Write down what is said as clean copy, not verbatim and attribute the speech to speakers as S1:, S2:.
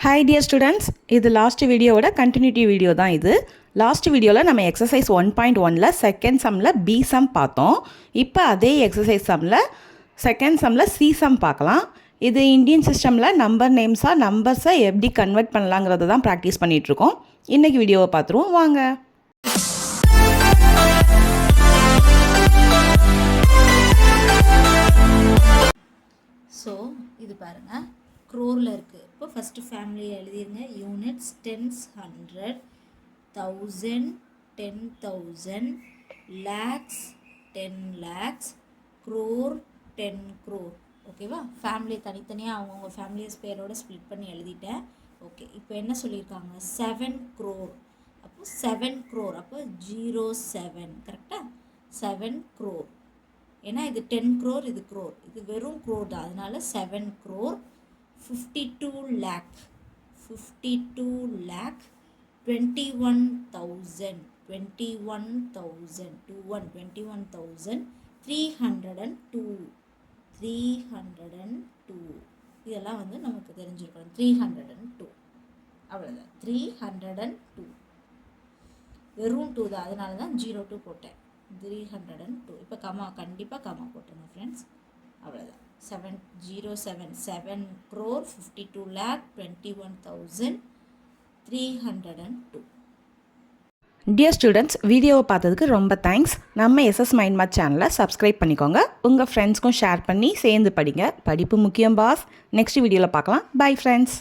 S1: Hi dear students, இது last வீடியோவோட continuity video தான் இது. லாஸ்ட் வீடியோவில் நம்ம எக்ஸசைஸ் 1.1ல் செகண்ட் சம்மில் பி சம் பார்த்தோம். இப்போ அதே எக்ஸசைஸ் சம்மில் செகண்ட் சம்மில் சி சம் பார்க்கலாம். இது இந்தியன் சிஸ்டமில் நம்பர் நேம்ஸாக நம்பர்ஸை எப்படி கன்வெர்ட் பண்ணலாங்கிறத தான் ப்ராக்டிஸ் பண்ணிகிட்ருக்கோம். இன்றைக்கி வீடியோவை பார்த்துருவோம் வாங்க.
S2: ஸோ இது பாருங்கள், க்ரோரில் இருக்குது. இப்போ ஃபஸ்ட்டு ஃபேமிலி எழுதிருங்க. Units tens, 100, 1000, 10,000, lakhs, 10 lakhs, crore, 10 crore. ஓகேவா? ஃபேமிலி தனித்தனியாக அவங்கவுங்க ஃபேமிலிஸ் பேரோட ஸ்ப்ளிட் பண்ணி எழுதிட்டேன். ஓகே, இப்போ என்ன சொல்லியிருக்காங்க? 7 crore. அப்போ 7 crore, அப்போ 07 கரெக்டாக? 7 crore. ஏன்னா இது 10 crore, இது crore, இது வெறும் crore தான், அதனால 7 crore. 52 lakh, 22 lakh, 21,000, 302, 302 இதெல்லாம் வந்து நமக்கு தெரிஞ்சிருக்கணும். 302 அவ்வளோதான். 302 வெறும் 2 தான், அதனால தான் 02 போட்டேன். 302. இப்போ கமா, கண்டிப்பாக கமா போட்டுருங்க ஃப்ரெண்ட்ஸ். அவ்வளோதான். 7 crore, 52 lakh, 21,302.
S1: டியர் ஸ்டூடெண்ட்ஸ், வீடியோவை பார்த்ததுக்கு ரொம்ப தேங்க்ஸ். நம்ம எஸ்எஸ் மைண்ட் மேத் சேனலை சப்ஸ்கிரைப் பண்ணிக்கோங்க. உங்கள் ஃப்ரெண்ட்ஸ்க்கும் ஷேர் பண்ணி சேர்ந்து படிங்க. படிப்பு முக்கியம் பாஸ். நெக்ஸ்ட் வீடியோவில் பார்க்கலாம். Bye friends.